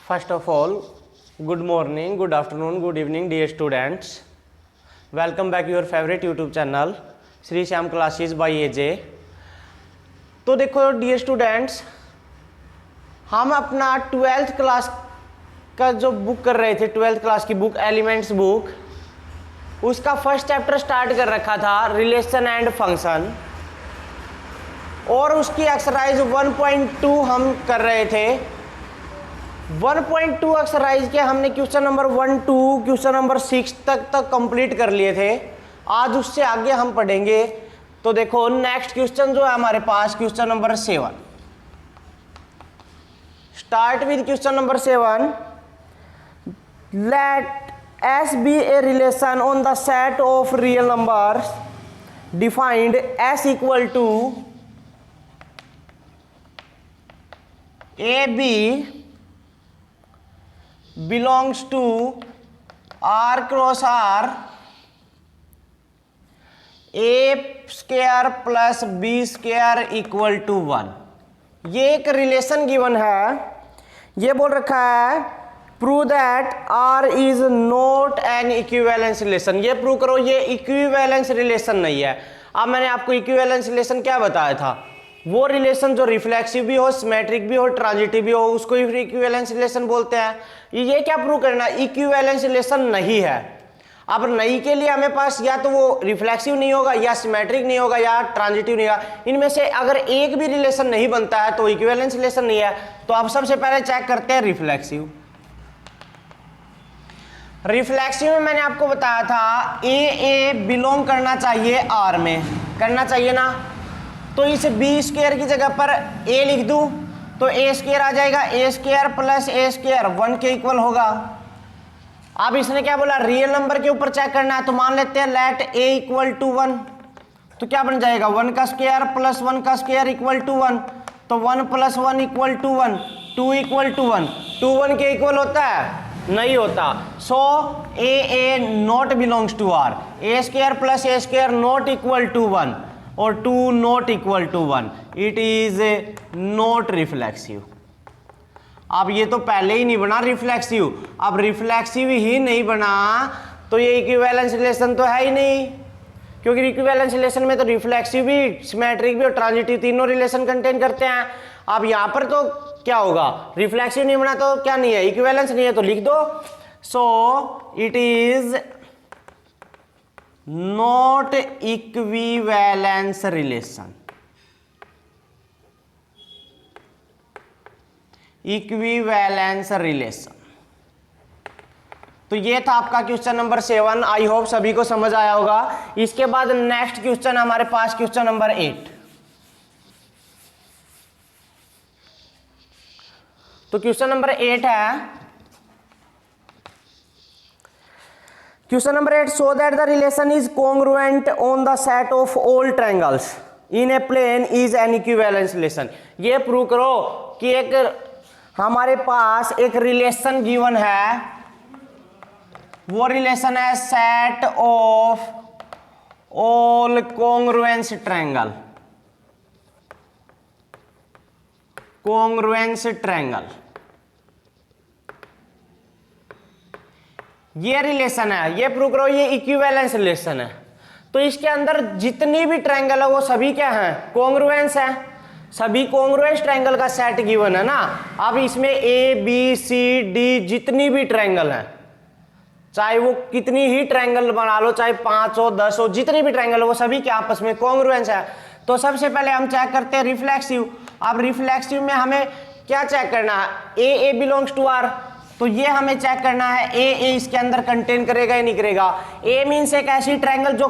First of all, good morning, good afternoon, good evening, dear students. Welcome back your favorite YouTube channel, Shri Shyam classes by AJ. तो देखो dear students, हम अपना 12th class का जो book कर रहे थे, 12th क्लास की बुक एलिमेंट्स बुक, उसका फर्स्ट चैप्टर स्टार्ट कर रखा था रिलेशन एंड फंक्शन, और उसकी एक्सरसाइज 1.2 हम कर रहे थे। 1.2 एक्सरसाइज के हमने क्वेश्चन नंबर 1 2 क्वेश्चन नंबर 6 तक कंप्लीट कर लिए थे। आज उससे आगे हम पढ़ेंगे। तो देखो नेक्स्ट क्वेश्चन जो है हमारे पास question number 7। Start with question number 7। Let S be a relation on the set of real numbers defined S equal to AB belongs to R cross R, A square plus B square equal to 1। ये एक relation given है। ये बोल रखा है prove that R is not an equivalence relation. ये prove करो ये इक्विवेलेंस रिलेशन नहीं है। अब मैंने आपको इक्विवेलेंस रिलेशन क्या बताया था, वो रिलेशन जो रिफ्लेक्सिव भी हो, सिमेट्रिक भी हो, ट्रांजिटिव भी हो, उसको इक्विवेलेंस रिलेशन बोलते हैं। ये क्या प्रूव करना, इक्विवेलेंस रिलेशन नहीं है। अब नहीं के लिए हमें पास या तो वो रिफ्लेक्सिव नहीं होगा, या सिमेट्रिक नहीं होगा, या ट्रांजिटिव नहीं होगा। इनमें से अगर एक भी रिलेशन नहीं बनता है तो इक्विवेलेंस रिलेशन नहीं है। तो आप सबसे पहले चेक करते हैं रिफ्लेक्सिव। रिफ्लेक्सिव में मैंने आपको बताया था ए बिलोंग करना चाहिए आर में, करना चाहिए ना। तो इस बी स्क्वायर की जगह पर ए लिख दूं तो ए स्क्वायर आ जाएगा, ए स्क्वायर प्लस ए स्क्वायर 1 के इक्वल होगा। अब इसने क्या बोला, रियल नंबर के ऊपर चेक करना है। तो मान लेते हैं लेट ए इक्वल टू 1, तो क्या बन जाएगा 1 का स्क्वायर प्लस 1 का स्क्वायर इक्वल टू 1। तो 1 plus 1 equal to 1, 2 equal to 1। 2 1 के इक्वल होता है, नहीं होता। So A not belongs to R. A square plus A square not equal to 1 और 2 not equal to 1, it is not reflexive. अब ये तो पहले ही नहीं बना रिफ्लेक्सिव, अब रिफ्लेक्सिव ही नहीं बना तो ये इक्विवेलेंस रिलेशन तो है ही नहीं, क्योंकि इक्विवेलेंस रिलेशन में तो रिफ्लेक्सिव भी, सिमेट्रिक भी और ट्रांजिटिव तीनों रिलेशन कंटेन करते हैं। अब यहाँ पर तो क्या होगा, रिफ्लेक्सिव नहीं बना तो क्या नहीं है, इक्विवेलेंस नहीं है, तो लिख दो। So it is not equivalence relation. Equivalence relation. तो ये था आपका क्वेश्चन नंबर 7। आई होप सभी को समझ आया होगा। इसके बाद नेक्स्ट क्वेश्चन हमारे पास क्वेश्चन नंबर 8। तो क्वेश्चन नंबर 8 है, question number 8, show that the relation is congruent on the set of all triangles in a plane is an equivalence relation. ये प्रूव करो कि एक हमारे पास एक रिलेशन गिवन है, वो रिलेशन है set of all congruence triangle. Congruence triangle ये रिलेशन है, ये प्रूव करो ये इक्विवेलेंस रिलेशन है। तो इसके अंदर जितनी भी ट्रायंगल है वो सभी क्या है, कॉन्ग्रुएंस है। सभी कॉन्ग्रुएंस ट्रायंगल का सेट गिवन है ना। अब इसमें ए बी सी डी जितनी भी ट्रायंगल है, चाहे वो कितनी ही ट्रायंगल बना लो, चाहे 5 हो 10 हो, जितनी भी ट्रायंगल हो वो सभी के आपस में कॉन्ग्रुएंस है। तो सबसे पहले हम चेक करते हैं रिफ्लेक्सिव। अब रिफ्लेक्सिव में हमें क्या चेक करना है, ए बिलोंग्स टू आर। तो ये हमें चेक करना है ए इसके अंदर कंटेन करेगा या नहीं करेगा। ए मीन्स एक ऐसी ट्रायंगल जो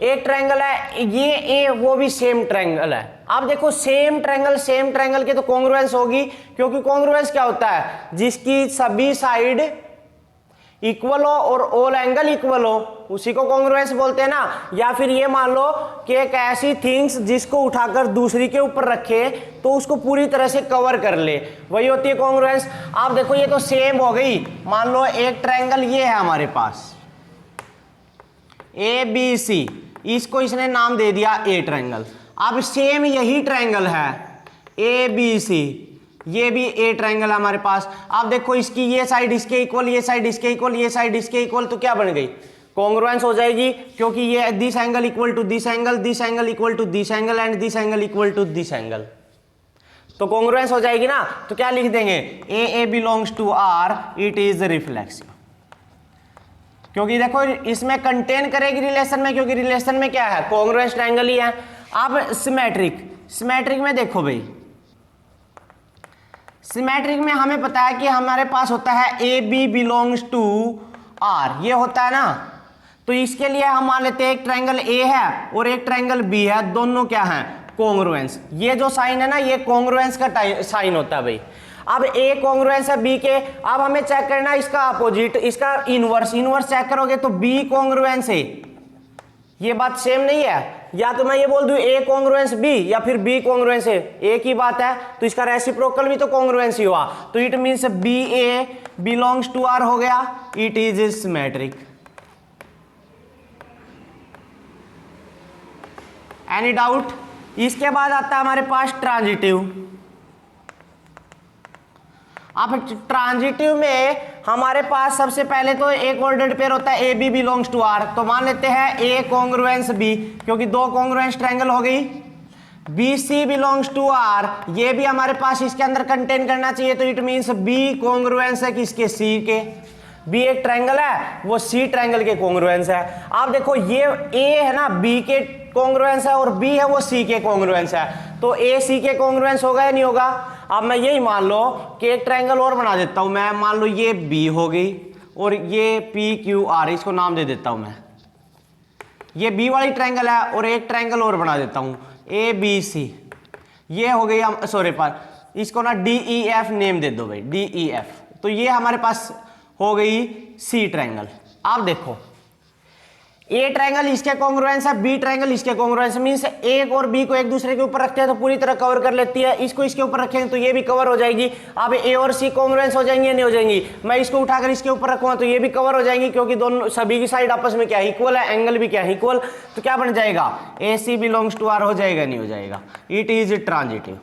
एक ट्रायंगल है, ये ए वो भी सेम ट्रायंगल है। अब देखो सेम ट्रायंगल की तो कॉन्ग्रुएंस होगी, क्योंकि कॉन्ग्रुएंस क्या होता है, जिसकी सभी साइड इक्वल हो और ऑल एंगल इक्वल हो, उसी को कॉन्ग्रुएंस बोलते हैं ना। या फिर ये मान लो कि एक ऐसी थिंग्स जिसको उठाकर दूसरी के ऊपर रखे तो उसको पूरी तरह से कवर कर ले, वही होती है कॉन्ग्रुएंस। आप देखो ये तो सेम हो गई। मान लो एक ट्रायंगल ये है हमारे पास ए बी सी, इसको इसने नाम दे दिया ए ट्रायंगल। अब सेम यही ट्रायंगल है ए बी सी, ये भी ए ट्रायंगल है हमारे पास। आप देखो इसकी ये साइड इसके इक्वल, ये साइड इसके इक्वल, ये साइड इसके इक्वल, तो क्या बन गई, कॉन्ग्रुएंस हो जाएगी, क्योंकि ये this angle equal to this angle, this angle equal to this angle and this angle equal to this angle, तो कॉन्ग्रुएंस हो जाएगी ना। तो क्या लिख देंगे, A belongs to R, it is reflexive, क्योंकि देखो इसमें कंटेन करेगी रिलेशन में, क्योंकि रिलेशन में क्या है, कॉन्ग्रुएंस ट्रायंगल ही है। अब सिमेट्रिक में देखो भाई, सिमेट्रिक में हमें पता है कि हमारे पास होता है A B belongs to R, ये होता है ना। तो इसके लिए हम मान लेते हैं एक ट्रायंगल ए है और एक ट्रायंगल बी है, दोनों क्या हैं, कॉन्ग्रुएंस। ये जो साइन है ना, ये कॉन्ग्रुएंस का साइन होता है भाई। अब ए कॉन्ग्रुएंस है बी के, अब हमें चेक करना इसका अपोजिट, इसका इनवर्स चेक करोगे तो बी कॉन्ग्रुएंस है। ये बात सेम नहीं है, या तो मैं ये बोल दूं ए कॉन्ग्रुएंस बी या फिर बी कॉन्ग्रुएंस ए, एक ही बात है, तो इसका रेसिप्रोकल भी तो कॉन्ग्रुएंस ही हुआ। तो it means B A belongs to R हो गया, it is symmetric. Any doubt. इसके बाद आता है हमारे पास ट्रांजिटिव। अब ट्रांजिटिव में हमारे पास सबसे पहले तो एक ऑर्डर्ड पेयर होता है A B belongs to R, तो मान लेते हैं ए कॉन्ग्रुएंस बी, क्योंकि दो कॉन्ग्रुएंस ट्रायंगल हो गई। B C belongs to R, ये भी हमारे पास इसके अंदर कंटेन करना चाहिए, तो इट मींस बी कॉन्ग्रुएंस है किसके, सी के। बी एक ट्रायंगल है, वो सी ट्रायंगल के कॉन्ग्रुएंस है। आप देखो ये ए है ना बी के कॉन्ग्रुएंस है और बी है वो सी के कॉन्ग्रुएंस है, तो ए सी के कॉन्ग्रुएंस होगा या नहीं होगा। अब मैं यही मान लो कि एक ट्रायंगल और बना देता हूं मैं, मान लो ये बी हो गई और ये पी क्यू आर, इसको नाम दे देता हूं मैं। ये बी वाली ट्रायंगल है और एक ट्रायंगल और बना देता हूं ए बी सी, ये हो गई, हम सॉरी पर इसको ना डी ई एफ नेम दे दो भाई, डी ई एफ। तो ये हमारे पास हो गई सी ट्रायंगल। आप देखो ए ट्रायंगल इसके कॉन्ग्रुएंस है, बी ट्रायंगल इसके कॉन्ग्रुएंस, मींस ए और बी को एक दूसरे के ऊपर रखते हैं तो पूरी तरह कवर कर लेती है, इसको इसके ऊपर रखेंगे तो ये भी कवर हो जाएगी। अब ए और सी कॉन्ग्रुएंस हो जाएंगी या नहीं हो जाएंगी। मैं इसको उठाकर इसके ऊपर रखूंगा तो ये भी कवर हो जाएंगी, क्योंकि दोनों सभी की साइड आपस में क्या इक्वल है, एंगल भी क्या इक्वल, तो क्या बन जाएगा, ए सी बिलोंग्स टू आर हो जाएगा नहीं हो जाएगा, इट इज ट्रांजिटिव।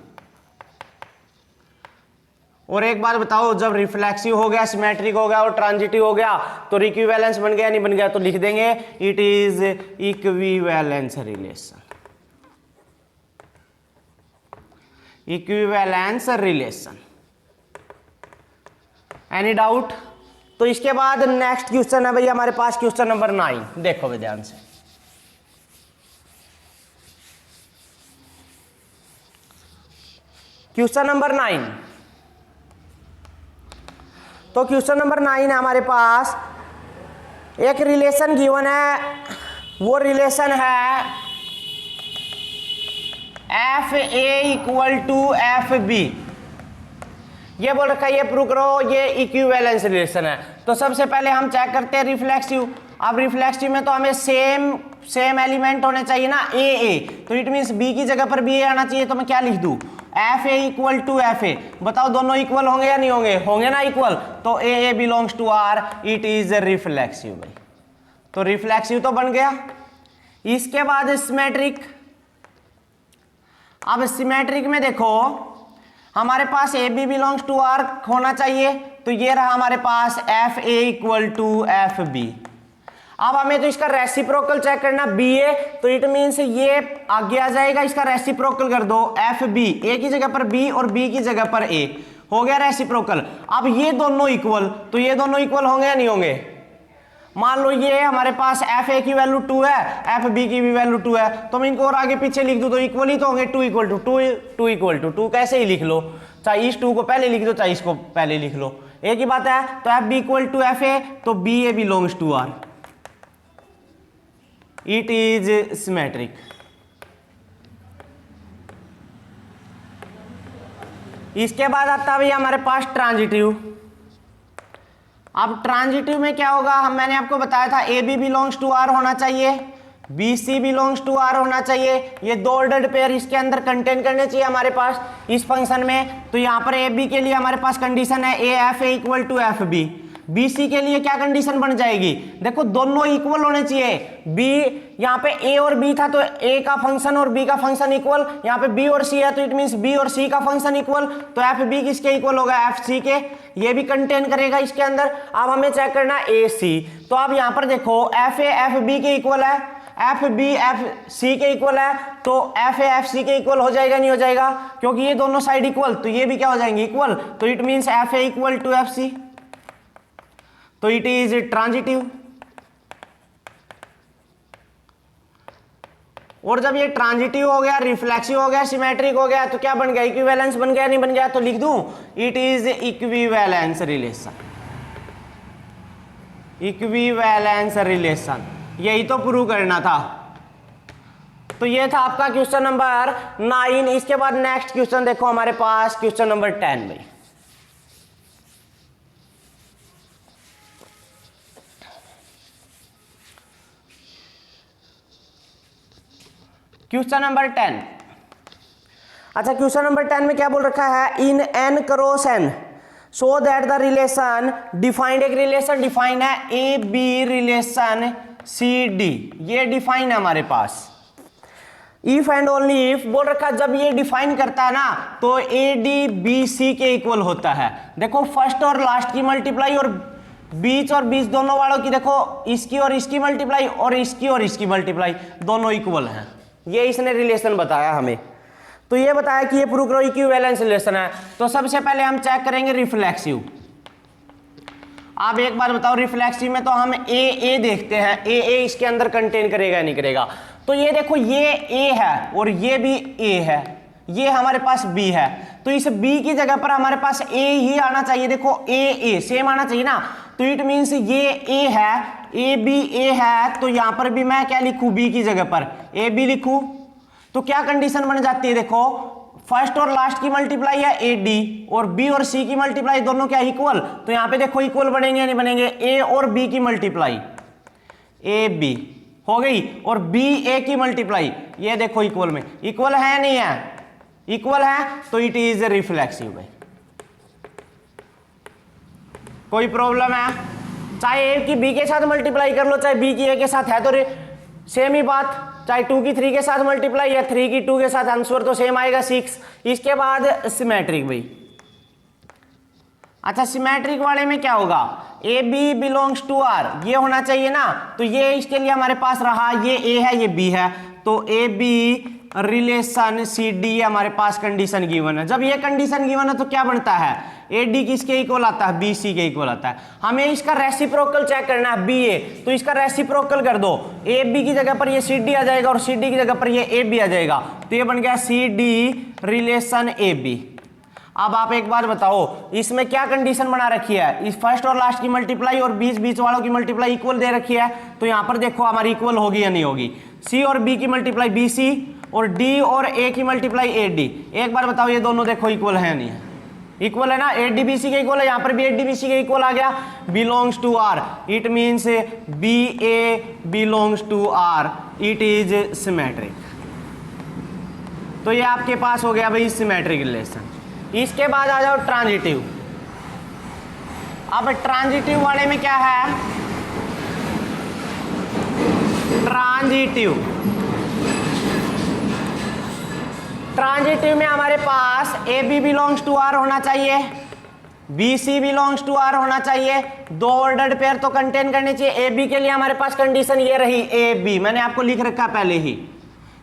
और एक बात बताओ, जब रिफ्लेक्सिव हो गया, सिमेट्रिक हो गया और ट्रांजिटिव हो गया तो इक्विवेलेंस बन गया नहीं बन गया, तो लिख देंगे it is equivalence relation, equivalence relation. Any doubt. तो इसके बाद नेक्स्ट क्वेश्चन है भाई हमारे पास क्वेश्चन नंबर 9, देखो ध्यान से। क्वेश्चन नंबर 9, तो क्वेश्चन नंबर 9 है हमारे पास, एक रिलेशन गिवन है, वो रिलेशन है F A equal to F B. ये बोल रखा है, ये प्रूव करो ये इक्विवेलेंस रिलेशन है। तो सबसे पहले हम चेक करते हैं रिफ्लेक्सिव। अब रिफ्लेक्सिव में तो हमें सेम एलिमेंट होने चाहिए ना, ए, तो इट मींस बी की जगह पर बी आना चाहिए, तो मैं क्या लिख दूं, F A equal to F A. बताओ दोनों इक्वल होंगे या नहीं होंगे, होंगे ना इक्वल, तो A belongs to R, it is reflexive भाई। तो रिफ्लेक्सिव तो बन गया। इसके बाद सिमेट्रिक। अब सिमेट्रिक में देखो हमारे पास A B belongs to R होना चाहिए, तो ये रहा हमारे पास F A equal to F B. अब हमें तो इसका रेसिप्रोकल चेक करना बी ए, तो इट मींस ये आगे आ जाएगा, इसका रेसिप्रोकल कर दो एफ बी, ए की जगह पर बी और बी की जगह पर ए, हो गया रेसिप्रोकल। अब ये दोनों इक्वल, तो ये दोनों इक्वल होंगे या नहीं होंगे। मान लो ये हमारे पास एफ ए की वैल्यू 2 है, एफ बी की भी वैल्यू 2 है, तो मैं इनको और आगे पीछे लिख दूं तो इक्वल ही तो होंगे, 2 इक्वल टू 2 इक्वल टू 2 कैसे ही लिख लो, चाहे इस 2 को पहले लिख दो चाहे इसको पहले लिख लो, एक ही बात है। तो F B equal to F A, तो B A belongs to R, it is symmetric. इसके बाद आता है हमारे पास ट्रांजिटिव। अब ट्रांजिटिव में क्या होगा, मैंने आपको बताया था A B belongs to R होना चाहिए, B C belongs to R होना चाहिए, ये दो ऑर्डर्ड पेयर इसके अंदर कंटेन करने चाहिए हमारे पास इस फंक्शन में। तो यहाँ पर ए बी के लिए हमारे पास कंडीशन है A F A equal to F B, BC के लिए क्या कंडीशन बन जाएगी, देखो दोनों इक्वल होने चाहिए। B यहाँ पे A और B था तो A का फंक्शन और B का फंक्शन इक्वल, यहाँ पे B और C है तो इट मींस B और C का फंक्शन इक्वल, तो FB किसके इक्वल होगा, FC के, ये भी कंटेन करेगा इसके अंदर। अब हमें चेक करना है AC, तो आप यहाँ पर देखो FA FB के इक्वल है, FB FC के इक्वल है, तो FA FC के इक्वल हो जाएगा नहीं हो जाएगा, क्योंकि ये दोनों साइड इक्वल, तो ये भी क्या हो जाएंगे इक्वल, तो it means FA equal to FC, तो इट इज ट्रांजिटिव। और जब ये ट्रांजिटिव हो गया, रिफ्लेक्सिव हो गया, सिमेट्रिक हो गया, तो क्या बन गया, इक्विवेलेंस बन गया नहीं बन गया, तो लिख दूं it is equivalence relation, equivalence relation, यही तो प्रूव करना था। तो ये था आपका क्वेश्चन नंबर 9। इसके बाद नेक्स्ट क्वेश्चन देखो हमारे पास क्वेश्चन नंबर 10 में। Question number 10। अच्छा, क्वेश्चन नंबर 10 में क्या बोल रखा है, in n cross n so that the relation defined, एक रिलेशन डिफाइन है A B relation C D, ये डिफाइन है हमारे पास। इफ एंड ओनली इफ बोल रखा है, जब ये डिफाइन करता है ना तो ए डी बी सी के इक्वल होता है। देखो फर्स्ट और लास्ट की मल्टीप्लाई और बीच और बीच दोनों वालों की, देखो इसकी और इसकी मल्टीप्लाई और इसकी मल्टीप्लाई दोनों इक्वल हैं, ये इसने रिलेशन बताया हमें। तो ये बताया कि ये प्रूव करो इक्विवेलेंस रिलेशन है। तो सबसे पहले हम चेक करेंगे रिफ्लेक्सिव। आप एक बार बताओ, रिफ्लेक्सिव में तो हम ए देखते हैं, ए इसके अंदर कंटेन करेगा नहीं करेगा। तो ये देखो ये ए है और ये भी ए है, ये हमारे पास बी है, तो इस बी की जगह पर हमारे पास ए ही आना चाहिए। देखो ए सेम आना चाहिए ना, तो इट मीन्स ये ए है, ए बी ए है, तो यहां पर भी मैं क्या लिखूं, बी की जगह पर ए बी लिखूं। तो क्या कंडीशन बन जाती है, देखो फर्स्ट और लास्ट की मल्टीप्लाई है ए डी और बी और सी की मल्टीप्लाई दोनों क्या इक्वल, तो यहां पे देखो इक्वल बनेंगे या नहीं बनेंगे, ए और बी की मल्टीप्लाई ए बी हो गई और बी ए की मल्टीप्लाई, ये देखो इक्वल में, इक्वल है नहीं है, इक्वल है, तो इट इज रिफ्लेक्सिव। भाई कोई प्रॉब्लम है, चाहे ए की बी के साथ मल्टीप्लाई कर लो, चाहे बी की ए के साथ, है तो सेम ही बात, चाहे 2 की 3 के साथ मल्टीप्लाई या 3 की 2 के साथ, आंसर तो सेम आएगा 6। इसके बाद सिमेट्रिक। भाई अच्छा, सिमेट्रिक वाले में क्या होगा, A B belongs to R, ये होना चाहिए ना, तो ये इसके लिए हमारे पास रहा, ये ए है ये बी है, तो A B relation C D हमारे पास कंडीशन गिवन है। जब ये कंडीशन गिवन है तो क्या बनता है, ए डी किसके इक्वल आता है, बी सी के इक्वल आता है। हमें इसका रेसिप्रोकल चेक करना है, बी ए, तो इसका रेसिप्रोकल कर दो, ए बी की जगह पर ये सी डी आ जाएगा और सी डी की जगह पर ये ए बी आ जाएगा, तो ये बन गया C D relation A B. अब आप एक बार बताओ, इसमें क्या कंडीशन बना रखी है, इस फर्स्ट और लास्ट की मल्टीप्लाई और बीच बीच वालों की मल्टीप्लाई इक्वल दे रखी है, तो यहां पर देखो हमारी इक्वल होगी या नहीं होगी, सी और बी की मल्टीप्लाई बी सी और डी और ए की मल्टीप्लाई ए डी। एक बार बताओ ये दोनों देखो इक्वल है नहीं है, इक्वल है ना, ए डी बी सी के इक्वल है, यहां पर भी ए डी बी सी के इक्वल आ गया, belongs to R, it means B A belongs to R, it is symmetric. तो ये आपके पास हो गया भाई सिमेट्रिक रिलेशन। इसके बाद आ जाओ ट्रांजिटिव। अब ट्रांजिटिव वाले में क्या है, ट्रांजिटिव में हमारे पास A B belongs to R होना चाहिए, B C belongs to R होना चाहिए, दो ऑर्डर्ड पेयर तो कंटेन करने चाहिए। ए बी के लिए हमारे पास कंडीशन ये रही, ए बी मैंने आपको लिख रखा पहले ही,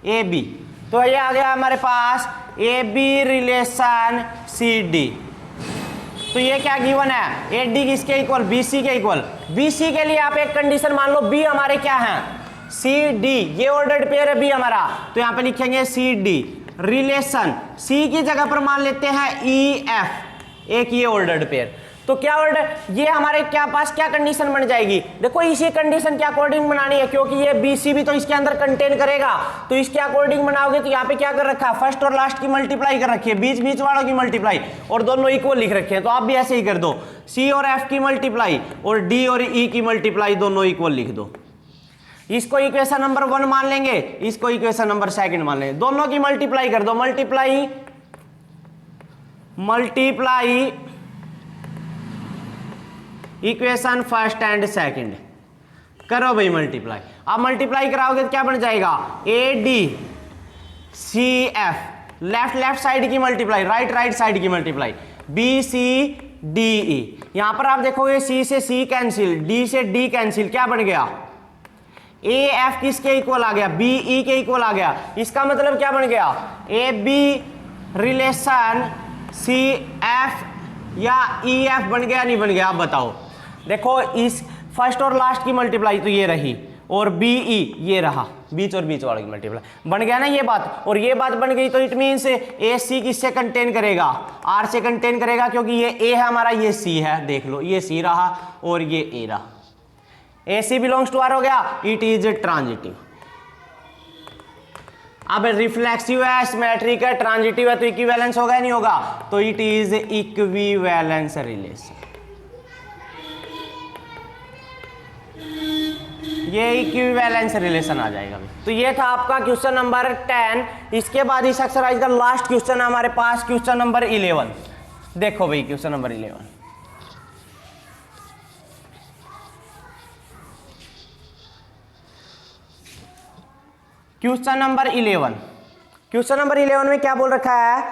ए बी, तो ये आ गया हमारे पास A B relation C D. तो ये क्या गिवन है, ए डी किसके इक्वल, बी सी के इक्वल। बी सी के लिए आप एक कंडीशन मान लो, बी हमारे क्या है, सी डी, ये ऑर्डर्ड पेयर है बी हमारा, तो यहां पे लिखेंगे सी डी रिलेशन, सी की जगह पर मान लेते हैं ई एफ, एक ये ऑर्डर्ड पेयर। तो क्या ऑर्डर, ये हमारे क्या पास क्या कंडीशन बन जाएगी, देखो इसी कंडीशन के अकॉर्डिंग बनानी है, क्योंकि ये बी सी भी तो इसके अंदर कंटेन करेगा, तो इसके अकॉर्डिंग बनाओगे। तो यहाँ पे क्या कर रखा है, फर्स्ट और लास्ट की मल्टीप्लाई कर रखी है, बीच बीच वालों की मल्टीप्लाई, और दोनों इक्वल लिख रखे हैं, तो आप भी ऐसे ही कर दो, सी और एफ की मल्टीप्लाई और डी और ई की मल्टीप्लाई दोनों इक्वल लिख दो। इसको इक्वेशन नंबर 1 मान लेंगे, इसको इक्वेशन नंबर 2 मान लेंगे, दोनों की मल्टीप्लाई कर दो, multiply equation first and second, करो भाई मल्टीप्लाई। अब मल्टीप्लाई कराओगे तो क्या बन जाएगा, A D C F, left side की मल्टीप्लाई, राइट साइड की multiply, B C D E. यहां पर आप देखोगे सी से सी कैंसिल, डी से डी कैंसिल, क्या बन गया, ए एफ किसके इक्वल आ गया, बी ई के इक्वल आ गया। इसका मतलब क्या बन गया, A B relation C F या ई एफ बन गया नहीं बन गया, आप बताओ। देखो इस फर्स्ट और लास्ट की मल्टीप्लाई तो ये रही, और बी ई ये रहा, बीच और बीच वाले की मल्टीप्लाई, बन गया ना ये बात। और ये बात बन गई तो इट मीन्स ए सी किससे कंटेन करेगा, आर से कंटेन करेगा, क्योंकि ये ए है हमारा, ये सी है, देख लो ये सी रहा और ये ए रहा। ए सी बिलोंग्स टू आर हो गया, इट इज ट्रांजिटिव। अब रिफ्लेक्सिव है, सिमेट्रिक है, ट्रांजिटिव है, तो इक्विवेलेंस होगा नहीं होगा, तो इट इज इक्विवेलेंस रिलेशन। ये इक्विवेलेंस रिलेशन आ जाएगा। तो ये था आपका क्वेश्चन नंबर 10। इसके बाद इस एक्सरसाइज का लास्ट क्वेश्चन है हमारे पास, क्वेश्चन नंबर 11। देखो भाई question number 11, question number 11। Question number 11 में क्या बोल रखा है,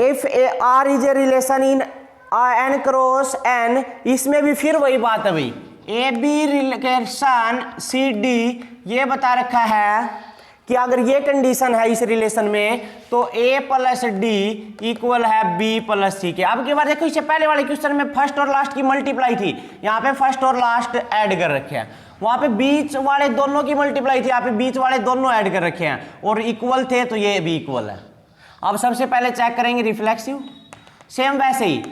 if A R is a relation in N cross N, इसमें भी फिर वही बात है भाई, A B relation C D, ये बता रखा है कि अगर ये कंडीशन है इस रिलेशन में तो ए प्लस डी इक्वल है बी प्लस सी के। अब की बार देखो, इससे पहले वाले क्वेश्चन में फर्स्ट और लास्ट की मल्टीप्लाई थी, यहाँ पे फर्स्ट और लास्ट ऐड कर रखे हैं, वहां पे बीच वाले दोनों की मल्टीप्लाई थी, यहाँ पे बीच वाले दोनों ऐड कर रखे हैं और इक्वल थे, तो ये भी इक्वल है। अब सबसे पहले चेक करेंगे रिफ्लेक्सिव, सेम वैसे ही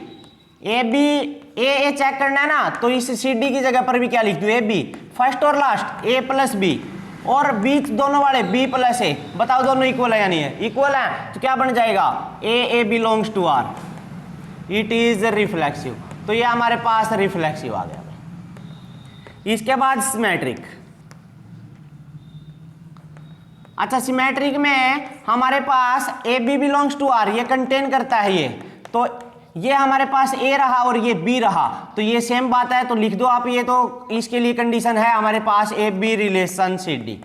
ए बी ए चेक करना है ना, तो इस सी डी की जगह पर भी क्या लिख दूं, ए बी, फर्स्ट और लास्ट ए प्लस बी, और बीच दोनों वाले बी प्लस ए, बताओ दोनों इक्वल है या नहीं है, इक्वल है, तो क्या बन जाएगा, A belongs to R, it is reflexive. तो ये हमारे पास रिफ्लेक्सिव आ गया। इसके बाद सिमेट्रिक। अच्छा, सिमेट्रिक में हमारे पास A B belongs to R, ये कंटेन करता है ये, तो ये हमारे पास ए रहा और ये बी रहा, तो ये सेम बात है, तो लिख दो आप ये, तो इसके लिए कंडीशन है हमारे पास A B relation C D.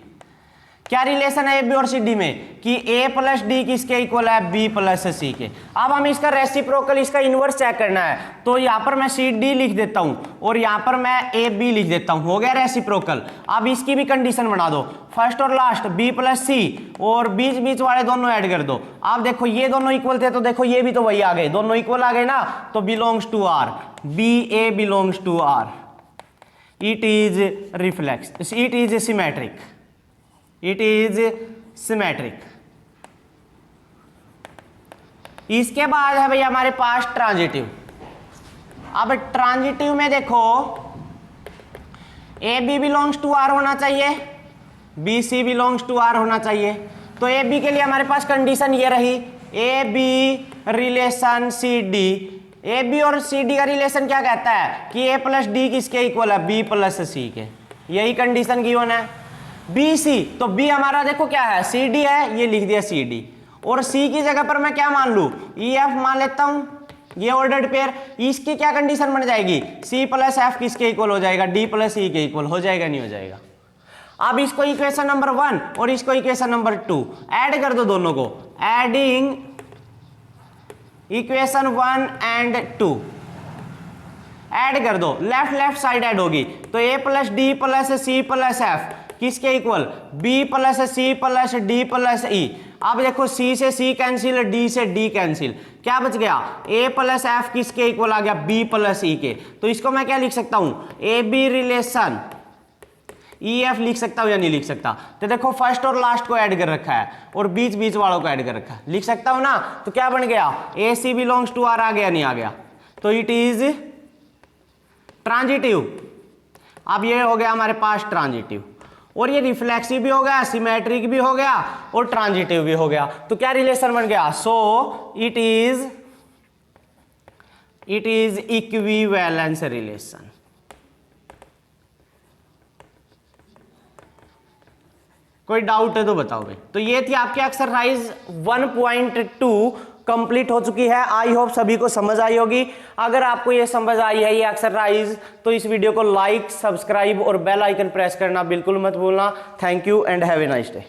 क्या रिलेशन है ए बी और सी डी में, कि ए प्लस डी किसके इक्वल है, बी प्लस सी के। अब हम इसका रेसिप्रोकल, इसका इनवर्स चेक करना है, तो यहाँ पर मैं सी डी लिख देता हूँ और यहाँ पर मैं ए बी लिख देता हूँ, हो गया रेसिप्रोकल। अब इसकी भी कंडीशन बना दो, फर्स्ट और लास्ट बी प्लस सी, और बीच बीच वाले दोनों ऐड कर दो। अब देखो ये दोनों इक्वल थे, तो देखो ये भी तो वही आ गए, दोनों इक्वल आ गए ना, तो belongs to R, B A belongs to R, it is reflex, it is symmetric, it is symmetric. इसके बाद है भाई हमारे पास ट्रांजिटिव। अब ट्रांजिटिव में देखो, A B belongs to R होना चाहिए, B C belongs to R होना चाहिए। तो ए बी के लिए हमारे पास कंडीशन ये रही, A B relation C D. A B और सी डी का रिलेशन क्या कहता है कि ए प्लस डी किसके इक्वल है, बी प्लस सी के, यही कंडीशन गिवन है। बी सी, तो बी हमारा देखो क्या है, सी डी है, ये लिख दिया सी डी, और सी की जगह पर मैं क्या मान लू, ई एफ मान लेता हूं, ये ऑर्डर्ड पेयर। इसकी क्या कंडीशन बन जाएगी, सी प्लस एफ किसके इक्वल हो जाएगा, डी प्लस ई के इक्वल हो जाएगा, नहीं हो जाएगा। अब इसको इक्वेशन नंबर 1 और इसको इक्वेशन नंबर 2 ऐड कर दो, दोनों को, एडिंग इक्वेशन 1 एंड 2 ऐड कर दो, लेफ्ट साइड ऐड होगी, तो A plus D plus C plus F किसके इक्वल, B plus C plus D plus E. अब देखो सी से सी कैंसिल, डी से डी कैंसिल, क्या बच गया, ए प्लस एफ किसके इक्वल आ गया, बी प्लस ई के। तो इसको मैं क्या लिख सकता हूं, A B relation E F लिख सकता हूं या नहीं लिख सकता। तो देखो फर्स्ट और लास्ट को ऐड कर रखा है और बीच बीच वालों को ऐड कर रखा है, लिख सकता हूं ना। तो क्या बन गया, ए सी बिलोंग्स टू आर आ गया, नहीं आ गया, तो इट इज ट्रांजिटिव। अब ये हो गया हमारे पास ट्रांजिटिव, और ये रिफ्लेक्सिव भी हो गया, सिमेट्रिक भी हो गया और ट्रांजिटिव भी हो गया। तो क्या रिलेशन बन गया, so it is equivalence relation. कोई डाउट है तो बताओ भाई। तो ये थी आपकी एक्सरसाइज 1.2 कंप्लीट हो चुकी है। आई होप सभी को समझ आई होगी। अगर आपको ये समझ आई है ये एक्सरसाइज, तो इस वीडियो को लाइक, सब्सक्राइब और बेल आइकन प्रेस करना बिल्कुल मत भूलना। Thank you and have a nice day.